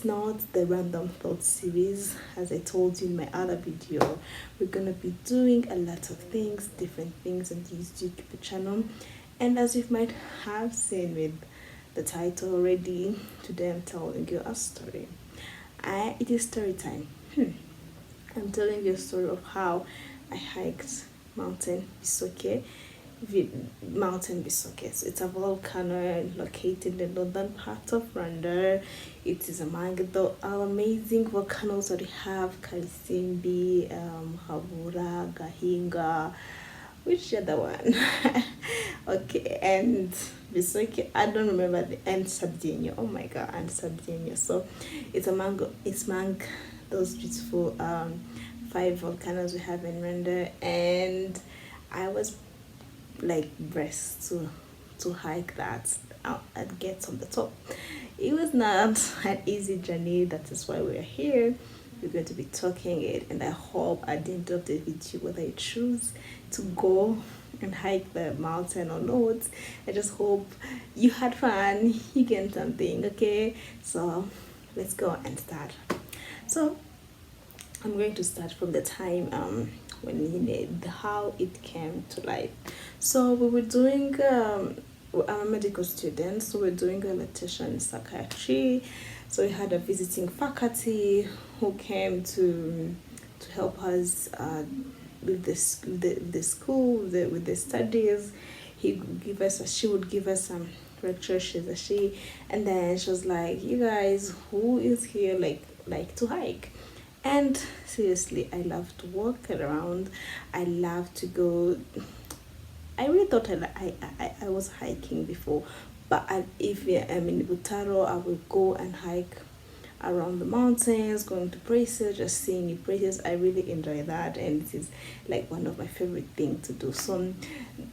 not the random thought series. As I told you in my other video, we're gonna be doing a lot of things, different things on this YouTube channel. And as you might have seen with the title already, today I'm telling you a story. It is story time. I'm telling you a story of how I hiked Mountain Bisoke. Mountain Bisoke. So it's a volcano located in the northern part of Rwanda. It is among the amazing volcanoes that we have: Kalisimbi, Habura, Gahinga. Which other one? Okay, and Bisoke. I don't remember the and Sabdinho. Oh my god, and Sabdinho. So it's among those beautiful 5 volcanoes we have in Rwanda, and I was like blessed to hike that out and get on the top. It was not an easy journey. That is why we're here. We're going to be talking it, and I hope at the end of the video, whether you choose to go and hike the mountain or not, I just hope you had fun, you gained something. Okay, so let's go and start. So I'm going to start from the time when you need how it came to life. So we were doing I'm a medical student, so we're doing a rotation in psychiatry. So we had a visiting faculty who came to help us with the school, with the studies. She would give us some lectures. And then she was like, "You guys, who is here like to hike?" And seriously, I love to walk around. I love to go. I really thought I was hiking before, but if I'm in Butaro, I will go and hike around the mountains, going to places, just seeing new places. I really enjoy that, and it is like one of my favorite things to do. Some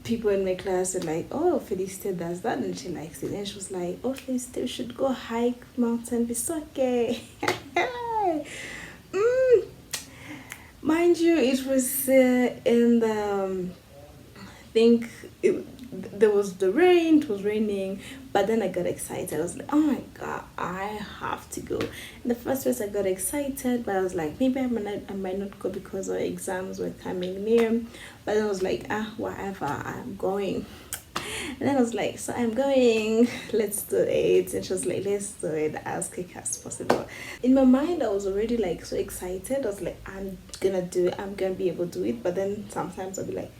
people in my class are like, "Oh, Felicity does that and she likes it," and she was like, "Oh, Felicity, you should go hike Mountain Bisoke." Mind you, it was in the think there was the rain, it was raining, but then I got excited. I was like, "Oh my god, I have to go." In the first place, I got excited, but I was like, maybe I might not go because our exams were coming near. But then I was like, whatever, I'm going. And then I was like, "So I'm going, let's do it." And she was like, "Let's do it as quick as possible." In my mind, I was already like so excited. I was like, "I'm gonna do it, I'm gonna be able to do it." But then sometimes I'll be like,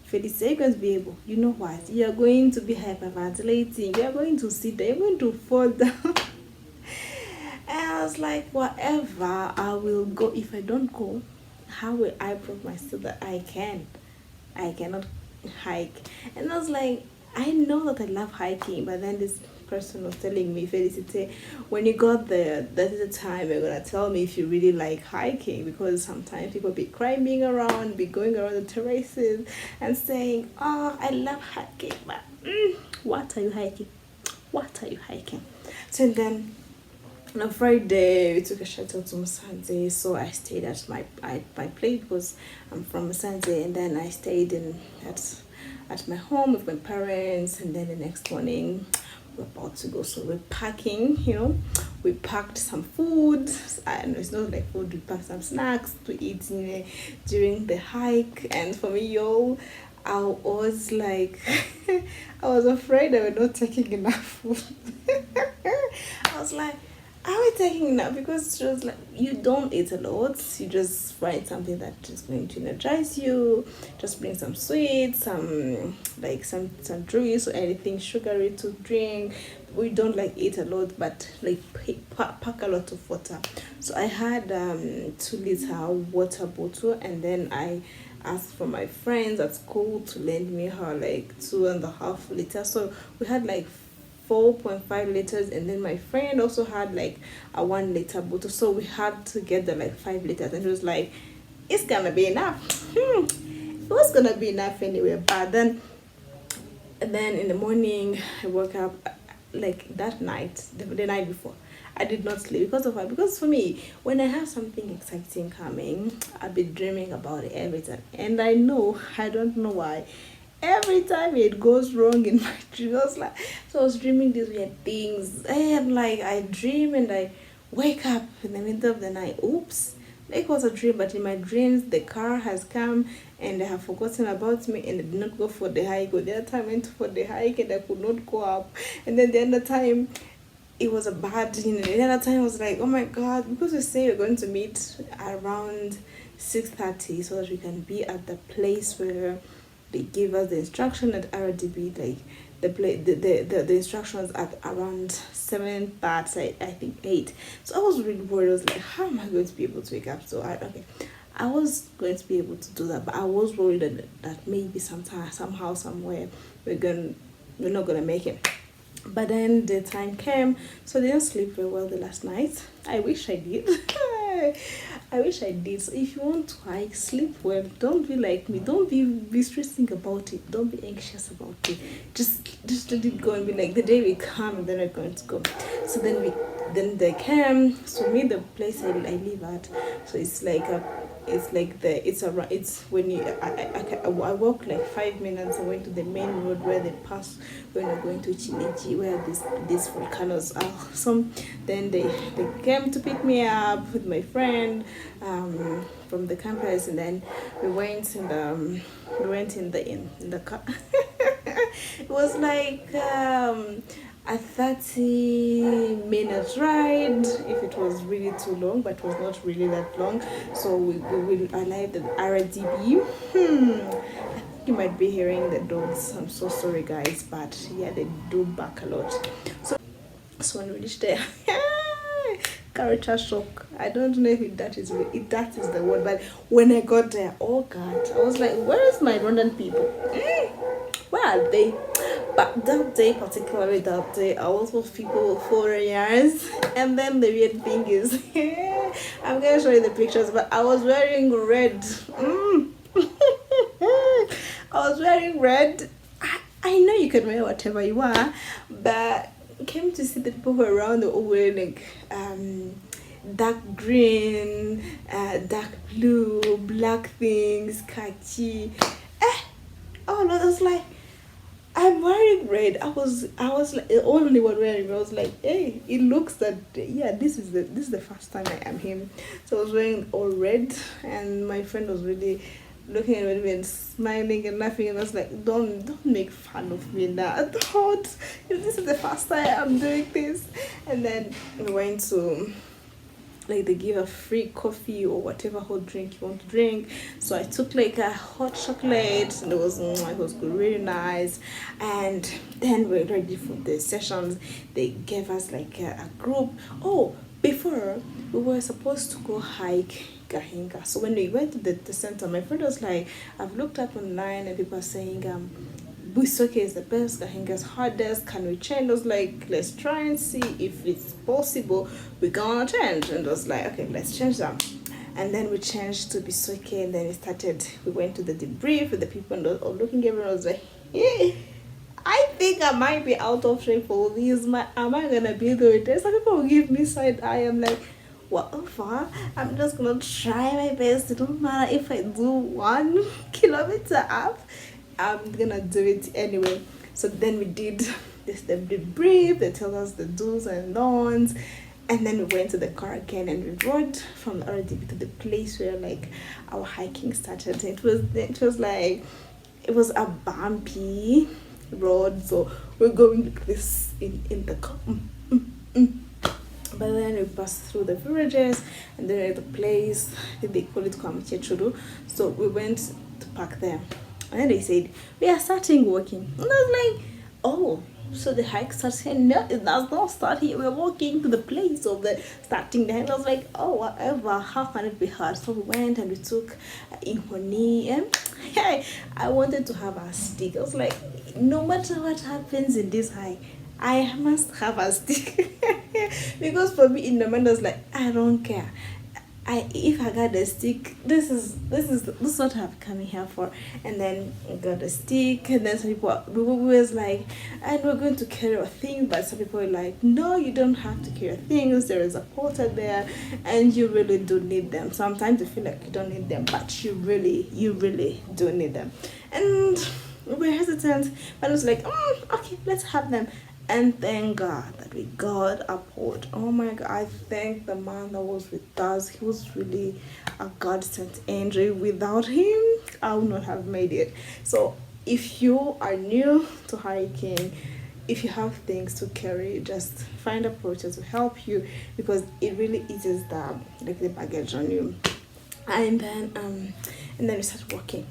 "Felicia, you're going to be able. You know what? You're going to be hyperventilating. You're going to sit there. You're going to fall down." And I was like, whatever, I will go. If I don't go, how will I prove myself that I cannot hike? And I was like, I know that I love hiking, but then this person was telling me, "Felicity, when you got there, that is the time you're gonna tell me if you really like hiking, because sometimes people be climbing around, be going around the terraces and saying, 'Oh, I love hiking, but what are you hiking? What are you hiking?'" So then on a Friday, we took a shuttle to Musanze, so I stayed at my place because I'm from Musanze, and then I stayed at my home with my parents, and then the next morning we're about to go. So we're packing, we packed some food, and it's not like food, we packed some snacks to eat during the hike. And for me, I was like, I was afraid I was not taking enough food. I was like, "Are we taking enough?" Because she was like, "You don't eat a lot. You just find something that is going to energize you. Just bring some sweets, some juice or anything sugary to drink. We don't like eat a lot, but like pack a lot of water." So I had 2-liter water bottle, and then I asked for my friends at school to lend me her like 2.5 liters. So we had like 4.5 liters, and then my friend also had like a 1-liter bottle, so we had to get the like 5 liters. And it was like, it's gonna be enough. It was gonna be enough anyway. But then in the morning, I woke up like that night, the night before, I did not sleep because of what? Because for me, when I have something exciting coming, I've been dreaming about it every time, and I don't know why, every time it goes wrong in my dreams. I was dreaming these weird things. And like I dream and I wake up in the middle of the night. Oops. Like it was a dream, but in my dreams the car has come and they have forgotten about me and I did not go for the hike. Or the other time I went for the hike and I could not go up. And then the other time it was a bad, the other time I was like, oh my god, because we say we're going to meet around 6:30 so that we can be at the place where they give us the instruction at RDB, like the instructions at around 7:30, I think 8. So I was really worried. I was like, how am I going to be able to wake up? So I was going to be able to do that, but I was worried that maybe sometime, somehow, somewhere, we're not gonna make it. But then the time came, so I didn't sleep very well the last night. I wish I did. I wish I did. So if you want to hike, sleep well. Don't be like me. Don't be stressing about it. Don't be anxious about it. Just let it go and be like, the day will come and then we're going to go. So then they came. So me, the place I live at, so it's like it's when you I walk like 5 minutes. I went to the main road where they pass when you're going to Chinechi, where these volcanoes are. So then they came to pick me up with my friend from the campus, and then we went in the car. It was like a 30-minute ride if it was really too long, but it was not really that long. So we will arrive at RDB. I think you might be hearing the dogs. I'm so sorry guys, but yeah, they do bark a lot. So when we reached there, character shock. I don't know if that is the word, but when I got there, oh god, I was like, where is my Rwandan people? Where are they? But that day, particularly that day, I was with people with 4 years. And then the weird thing is, I'm gonna show you the pictures, but I was wearing red. I was wearing red. I know you can wear whatever you are, but came to see the people who are around, the all wearing like dark green, dark blue, black things, khaki. Oh no, I was like, I'm wearing red. I was like the only one wearing. I was like, hey, it looks that yeah, this is the first time I am him. So I was wearing all red, and my friend was really looking at me and smiling and laughing, and I was like, don't make fun of me now. I thought this is the first time I'm doing this. And then we went to, like, they give a free coffee or whatever hot drink you want to drink. So I took like a hot chocolate, and it was good, really nice. And then we're ready for the sessions. They gave us like a group. Oh, before we were supposed to go hike Gahinga. So when we went to the center, my friend was like, I've looked up online and people are saying Bisoke is the best, Gahinga is hardest, can we change? I was like, let's try and see if it's possible we're gonna change. And I was like, okay, let's change that. And then we changed to Bisoke, and then we went to the debrief with the people, and looking at everyone. I was like, yeah, I think I might be out of shape for this. Am I gonna be able to do it? Some people will give me side eye. I'm like, whatever, I'm just gonna try my best. It don't matter if I do 1 kilometer up, I'm gonna do it anyway. So then we did this, the debrief. They tell us the do's and don'ts, and then we went to the car again, and we rode from the RDB to the place where like our hiking started. It was like, it was a bumpy road, so we're going like this in the car. But then we passed through the villages, and then at the place, they call it Kwamchechuru. So we went to park there. And then they said, we are starting walking. And I was like, oh, so the hike starts here? No, it does not start here. We're walking to the place of the starting the hike. I was like, oh, whatever, how can it be hard? So we went and we took Inhoni, and hey, I wanted to have a stick. I was like, no matter what happens in this hike, I must have a stick. Because for me in the mind I was like, I don't care. If I got a stick, this is what I've come here for. And then I got a stick, and then some people was like, and we're going to carry our things, but some people were like, no, you don't have to carry things. There is a porter there, and you really do need them. Sometimes you feel like you don't need them, but you really do need them. And we were hesitant, but I was like, okay, let's have them. And thank God that we got a port. Oh my God, I thank the man that was with us. He was really a God sent angel. Without him, I would not have made it. So if you are new to hiking, if you have things to carry, just find a porter to help you, because it really eases the baggage on you. And then we started walking.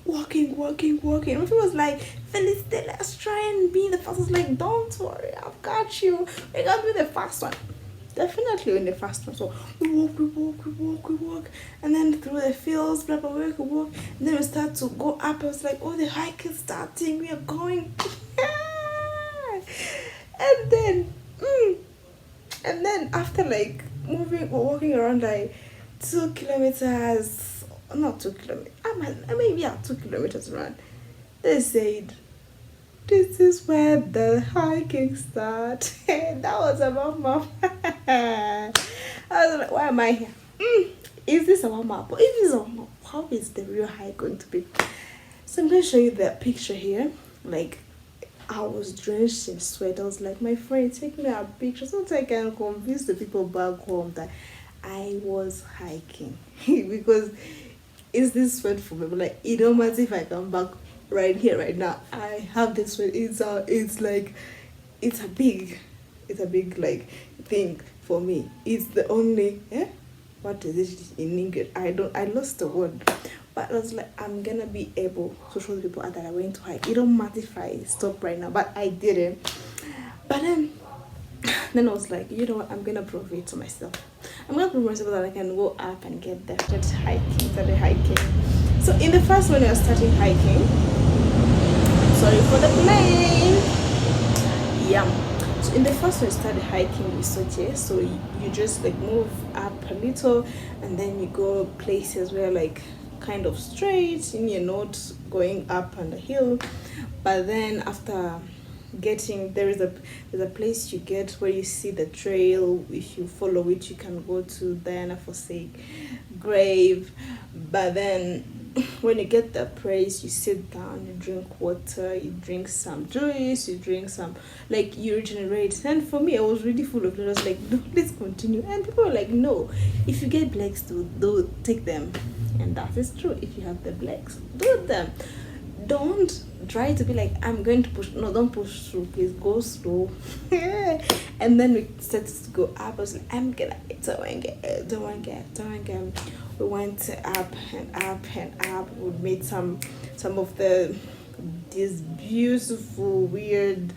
Walking. My friend was like, Felicity, let's try and be the fastest. Like, don't worry, I've got you. We got to be the fast one. Definitely in the fast one. So we walk. And then through the fields, blah, blah, blah, we walk. And then we start to go up. I was like, oh, the hike is starting. We are going. And then after like walking around like 2 kilometers, not 2 kilometers, maybe 2 kilometers around, they said, this is where the hiking starts. That was about my I was like, why am I here? Is this a warm-up? If it's a warm-up, how is the real hike going to be? So I'm going to show you the picture here. Like, I was drenched in sweat. I was like, my friend, take me a picture so that I can convince the people back home that I was hiking. Because it's this sweat for me. But like, it don't matter if I come back right here, right now. I have this sweat. It's a big like thing for me. It's the only what is it in English? I lost the word. But I was like, I'm gonna be able to show the people that I went to hike. It don't matter if I stop right now, but I didn't. But then I was like, you know what? I'm gonna prove it to myself. I'm gonna prove to myself that I can go up and get there. Started hiking. So in the first one, I was starting hiking. Sorry for the plane. Yeah. So in the first one, I started hiking Bisoke. So you just like move up a little, and then you go places where like kind of straight and you're not going up on the hill. But then after getting there's a place you get where you see the trail. If you follow it, you can go to Diana Forsake grave. But then when you get the place, you sit down, you drink water, you drink some juice, you drink some, like, you regenerate. And for me, I was really full of it. I was like, no, let's continue. And people were like, no, if you get blacks to do, take them. And that is true. If you have the blacks, do them. Don't try to be like, I'm going to push. No, don't push through, please go slow. And then we started to go up. I was like, I'm gonna don't get. We went up and up. We made some of these beautiful weird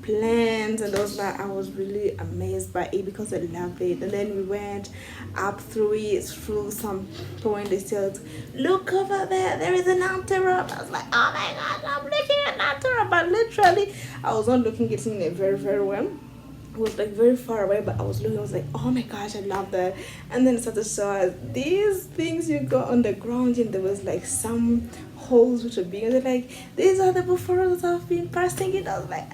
plants, and I was really amazed by it because I loved it. And then we went up through some point. They said, look over there is an antelope. I was like, oh my god, I'm looking at an antelope. But literally I was not looking at it very, very well. It was like very far away, but I was looking. I was like, oh my gosh, I love that. And then it started to show us these things you got on the ground, and there was like some holes which are big, and they're like, these are the buffaloes that have been passing it. I was like,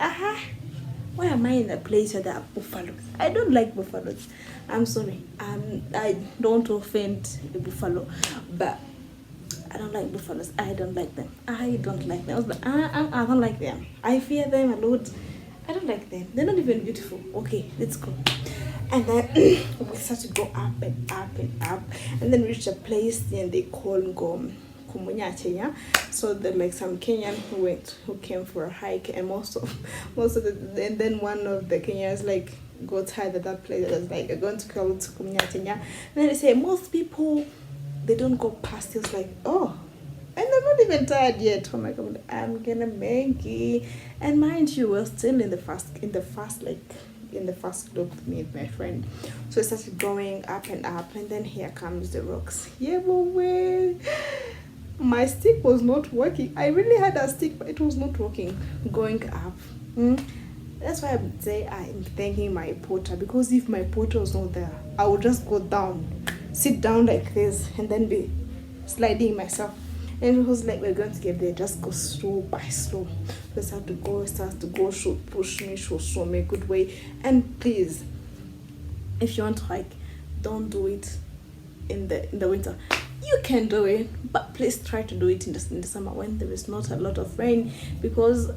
why am I in a place where there are buffaloes? I don't like buffaloes. I'm sorry. I don't offend a buffalo, but I don't like buffaloes. I don't like them. I was like, I don't like them. I fear them a lot. I don't like them. They're not even beautiful. Okay, let's go. And then we start to go up and up, and then we reach a place and they call Kumunyache, yeah. So there like some Kenyan who came for a hike, and most of and then one of the Kenyans like got tired at that place. It was like, I'm going to call to Kumunyache, yeah. And then they say most people, they don't go past. It's like, oh. And I'm not even tired yet. Oh my god, I'm gonna make it. And mind you, we're still in the fast group with me and my friend. So I started going up, and then here comes the rocks. Yeah, but wait. My stick was not working. I really had a stick, but it was not working. Going up. That's why I would say I'm thanking my porter, because if my porter was not there, I would just go down, sit down like this, and then be sliding myself. And it was like, we're going to get there, just go slow by slow. Just have to go, should push me, should show me a good way. And please, if you want to hike, don't do it in the winter. You can do it, but please try to do it in the summer when there is not a lot of rain, because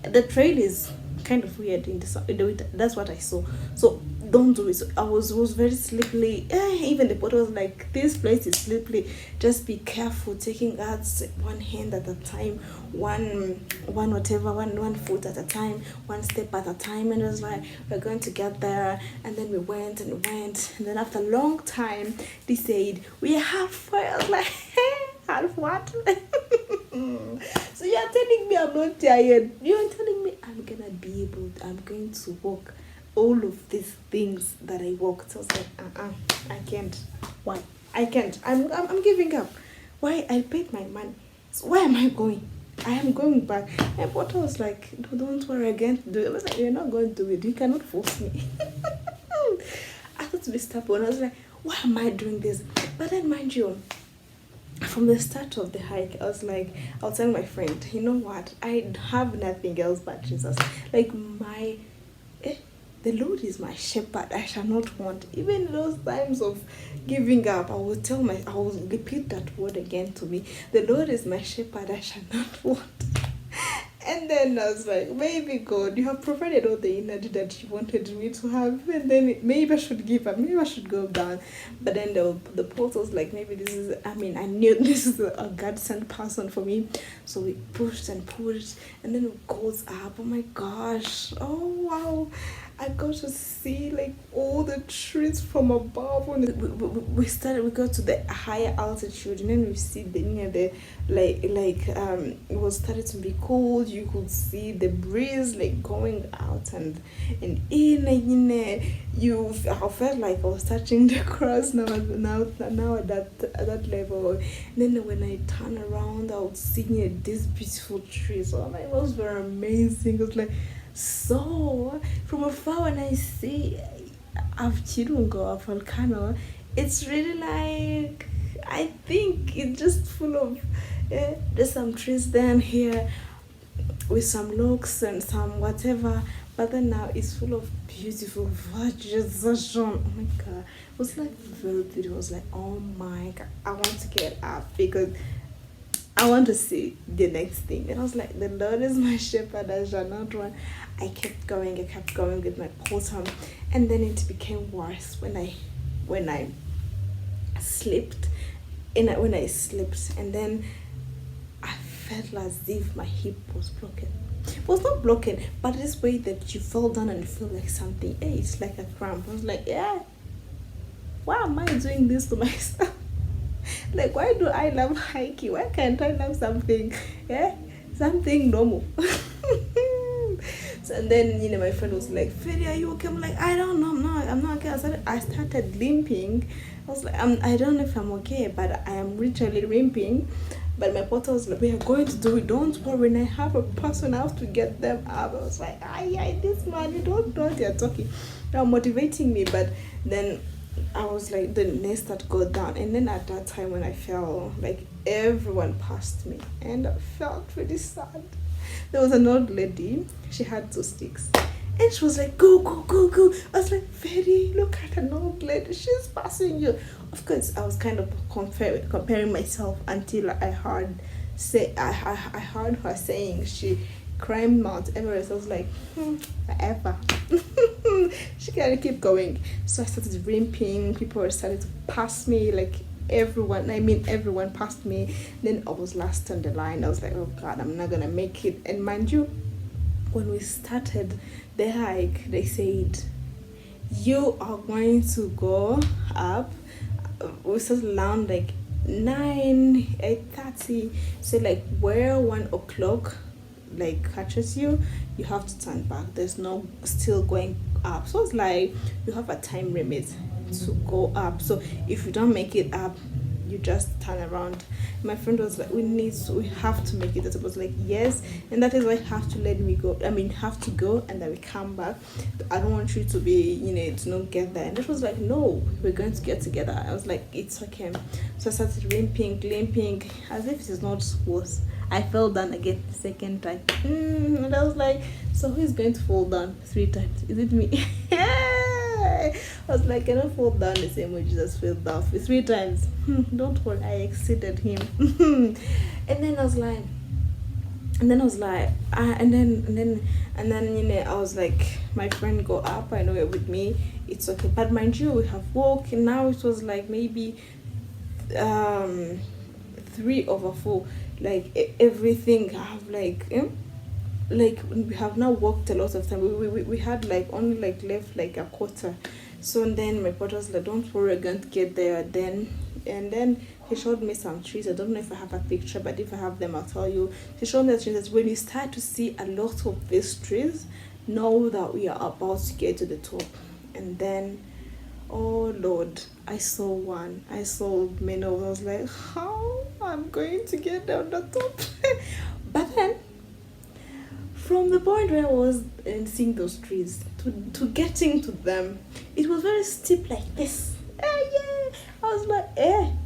the trail is kind of weird in the way that's what I saw. So don't do it. So I was very sleepy. Even the bottle was like, this place is sleepy. Just be careful taking out one hand at a time, one whatever, one foot at a time, one step at a time. And it was like, we're going to get there. And then we went and went. And then after a long time, they said, we are halfway. I was like, half what? So you're telling me I'm not tired. You're telling me I'm going to walk all of these things that I walked. So I was like, I can't. Why? I can't. I'm giving up. Why? I paid my money. So why am I going? I am going back. And Potter was like, no, don't worry, I can't do it. I was like, you're not going to do it. You cannot force me. I thought to be stubborn. I was like, why am I doing this? But then, mind you, from the start of the hike, I was like, I was telling my friend, you know what? I have nothing else but Jesus. Like the Lord is my shepherd. I shall not want. Even those times of giving up, I will repeat that word again to me. The Lord is my shepherd. I shall not want. And then I was like, maybe God, you have provided all the energy that you wanted me to have. And then maybe I should give up. Maybe I should go down. But then the portal was like, maybe this is, I knew this is a God-sent person for me. So we pushed and pushed. And then it goes up. Oh my gosh. Oh, wow. I got to see like all the trees from above. When we got to the higher altitude, and then we see the it was started to be cold. You could see the breeze like going out and in. I felt like I was touching the cross now at that level. And then when I turn around, I would see these beautiful trees. Oh, it was very amazing. It was like, so from afar when I see a volcano, it's really like, I think it's just full of there's some trees down here with some logs and some whatever, but then now it's full of beautiful vegetation. Oh my god, it was like very beautiful. It was like, oh my god, I want to get up because I want to see the next thing. And I was like, the Lord is my shepherd, I shall not want. I kept going with my portal. And then it became worse when I slept. When I slept, and then I felt as if my hip was broken. It was not broken, but this way that you fell down and you feel like something. Hey, it's like a cramp. I was like, yeah, why am I doing this to myself? Like, why do I love hiking? Why can't I love something, something normal? So, and then, my friend was like, Freddy, are you okay? I'm like, I don't know, I'm not okay. I started limping. I was like, I don't know if I'm okay, but I am literally limping. But my porter was like, we are going to do it, don't worry. When I have a person, I have to get them up. I was like, this man, you don't know what you're talking. Now motivating me, but then I was like, the next that go down. And then at that time when I fell, like everyone passed me. And I felt really sad. There was an old lady, she had 2 sticks. And she was like, go, go, go, go. I was like, Freddy, look at an old lady, she's passing you. Of course, I was kind of comparing myself until I heard her saying she climbed Mount Everest. I was like, whatever. She can keep going. So I started limping. People started to pass me, like everyone passed me. Then I was last on the line. I was like, oh God, I'm not gonna make it. And mind you, when we started the hike, they said, you are going to go up. We started around like 8:30. So like where 1 o'clock like catches you, you have to turn back. There's no still going up. So it's like you have a time limit to go up. So if you don't make it up, you just turn around. My friend was like, we have to make it. I was like, yes, and that is why you have to let me go. Have to go and then we come back. I don't want you to be, to not get there. And it was like, no, we're going to get together. I was like, it's okay. So I started limping as if it is not worse. I fell down again the second time. And I was like, so who is going to fall down 3 times? Is it me? I was like, I cannot fall down the same way Jesus fell down for 3 times. Don't worry, I exceeded him. And then I was like, And then I was like, and then I was like, my friend go up. I know it with me. It's okay. But mind you, we have walked. And now it was like maybe um 3/4. Like everything have like we have now walked a lot of time. We had like only like left like a quarter. So and then my brother was like, don't worry, we're going to get there then. And then he showed me some trees. I don't know if I have a picture, but if I have them, I'll tell you. He showed me the trees. That when you start to see a lot of these trees, know that we are about to get to the top. And then, oh Lord, I saw one. I saw many of them. I was like, how I'm going to get down the top? But then from the point where I was seeing those trees to getting to them, it was very steep like this. Yeah. I was like, am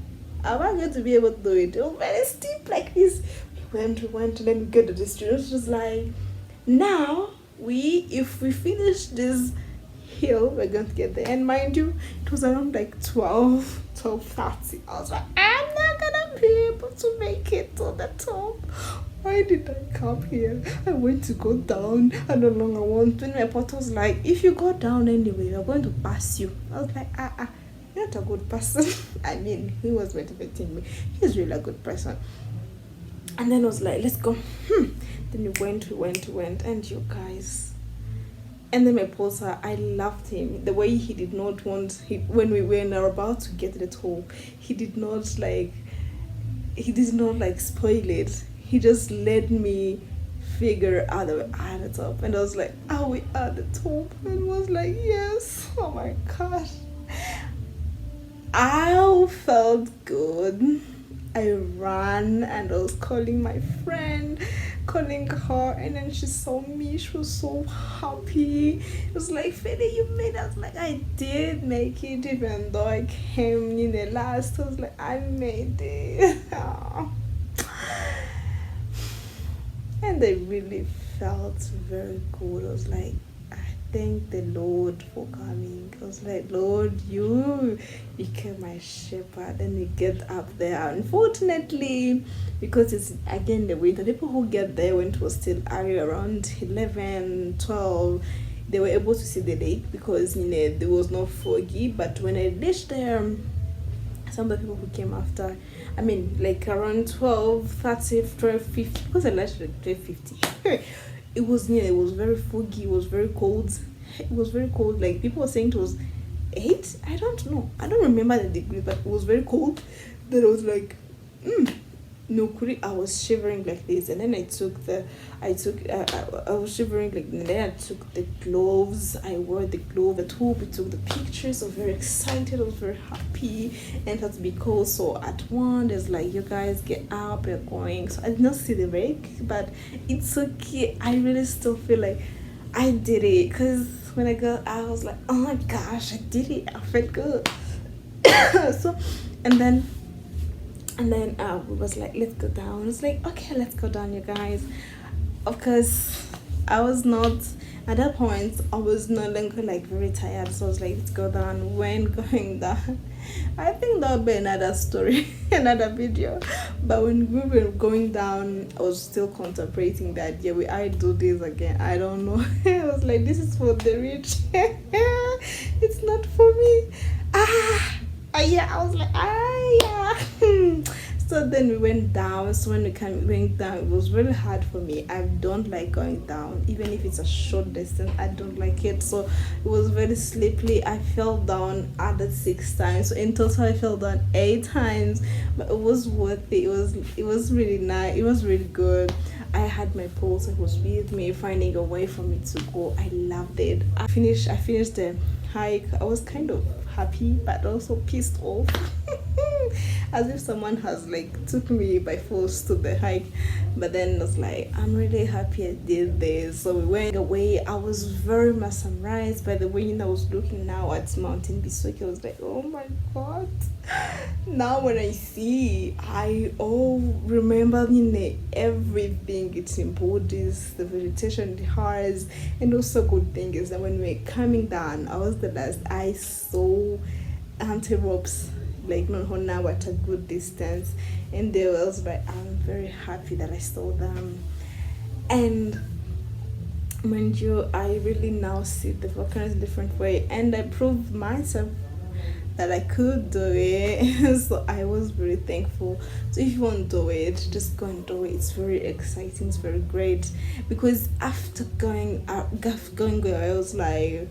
I going to be able to do it? It was very steep like this. We went, and then we get to this tree. It was just like, now if we finish this hill, we're going to get there. And mind you, it was around like 12:30. I was like, I'm not gonna be able to make it to the top. Why did I come here? I went to go down. I no longer want. When my portal was like, if you go down anyway, we're going to pass you. I was like, you're not a good person. I mean, he was motivating me. He's really a good person. And then I was like, let's go. Then we went, and you guys. And then my porter, I loved him. The way he did not want, when we were about to get to the top, he did not spoil it. He just let me figure out that we're at the top. And I was like, are we at the top? And I was like, yes. Oh my gosh. I felt good. I ran and I was calling my friend, calling her, and then she saw me. She was so happy. It was like, Fede, you made it. I was like, I did make it, even though I came in the last. I was like, I made it. And I really felt very good. I was like, I thank the Lord for coming. I was like, Lord, you became my shepherd. Then we get up there. Unfortunately, because it's again the winter, people who get there when it was still early, around 11, 12, they were able to see the lake because there was no foggy. But when I reached there, some of the people who came after, I mean, like around 12:30, 12:50, because I left like 12:50. It was very foggy, it was very cold. It was very cold. Like people were saying it was 8. I don't know. I don't remember the degree, but it was very cold. Then I was like, no, I was shivering like this. And then I was shivering like, and then I took the gloves. I wore the glove at home. We took the pictures. I was very excited. I was very happy. And it had to be cold. So at one, there's like, you guys get up, we're going. So I did not see the wreck, but it's okay. I really still feel like I did it. Because when I got out, I was like, oh my gosh, I did it. I felt good. So, and then we was like, let's go down. It's like, okay, let's go down, you guys. Of course, I was not at that point. I was no longer like very tired, so I was like, let's go down. When going down, I think that'll be another story, another video. But when we were going down, I was still contemplating that I do this again. I don't know. I was like, this is for the rich. It's not for me. Yeah, I was like, yeah. So then we went down. So when we went down, it was really hard for me. I don't like going down, even if it's a short distance. I don't like it. So it was very slippery. I fell down other 6 times. So in total, I fell down 8 times. But it was worth it. It was really nice. It was really good. I had my pulse. It was with me, finding a way for me to go. I loved it. I finished the hike. I was kind of happy, but also pissed off. As if someone has like took me by force to the hike. But then it was like, I'm really happy I did this. So we went away. I was very mesmerized by the way I was looking now at Mountain Bisoke. I was like, oh my god. Now when I see, I remember everything it embodies, the vegetation it has. And also good thing is that when we were coming down, I was the last. I saw antelopes like now at a good distance, and they was like, I'm very happy that I saw them. And mind you, I really now see the volcano in a different way, and I proved myself that I could do it. So I was very thankful. So if you want to do it, just go and do it. It's very exciting. It's very great because after going out, going, I was like,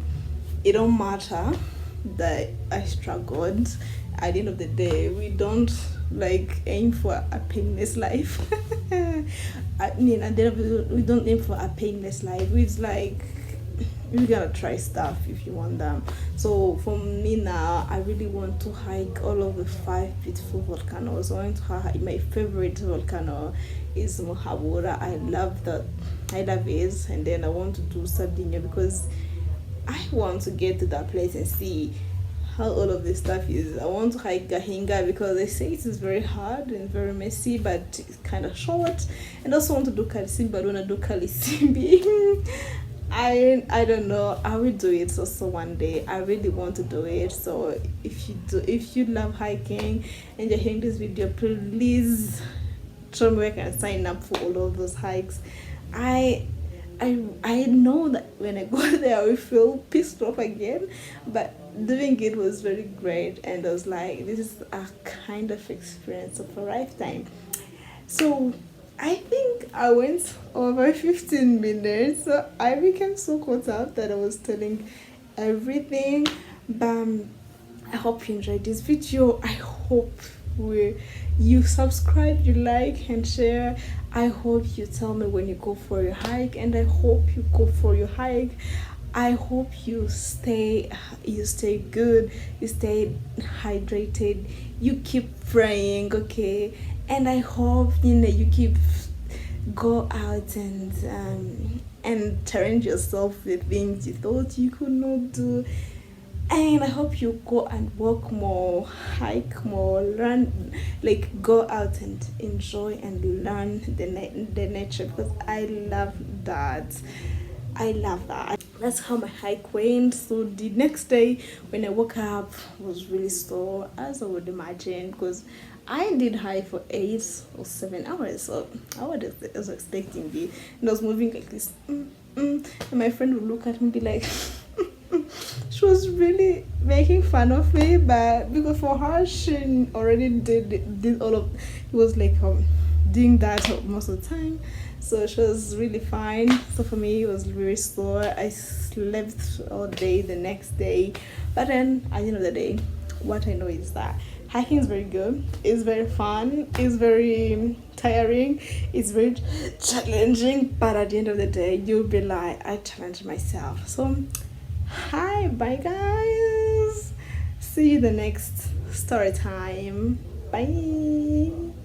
it don't matter that I struggled. At the end of the day, we don't like aim for a painless life. I mean, at the end of the day, we don't aim for a painless life. It's like you gotta try stuff if you want them. So for me now, I really want to hike all of the five beautiful volcanoes. I want to hike. My favorite volcano is Muhabura. I love that. I love it, and then I want to do Sardinia because I want to get to that place and see how all of this stuff is. I want to hike Gahinga because they say it is very hard and very messy, but it's kind of short. And also want to do Kalisimbi. I don't want to do Kalisimbi. I don't know. I will do it also one day. I really want to do it. So if you love hiking and you're hearing this video, please show me where I can sign up for all of those hikes. I know that when I go there I will feel pissed off again, but doing it was very great, and I was like, this is a kind of experience of a lifetime. So I think I went over 15 minutes, so I became so caught up that I was telling everything. But I hope you enjoyed this video. I hope you subscribe, you like and share. I hope you tell me when you go for your hike, and I hope you go for your hike. I hope you stay good, you stay hydrated, you keep praying, okay? And I hope you keep go out and challenge yourself with things you thought you could not do. And I hope you go and walk more, hike more, learn, like go out and enjoy and learn the nature, because I love that. I love that. That's how my hike went. So the next day when I woke up was really sore, as I would imagine, because I did hike for 8 or 7 hours. So I was expecting it. And I was moving like this. And my friend would look at me and be like, she was really making fun of me, but because for her she already did all of it, was like doing that most of the time, so she was really fine. So for me it was very sore. I slept all day the next day, but then at the end of the day, what I know is that hiking is very good, it's very fun, it's very tiring, it's very challenging, but at the end of the day you'll be like, I challenge myself. So hi, bye guys, see you the next story time. Bye.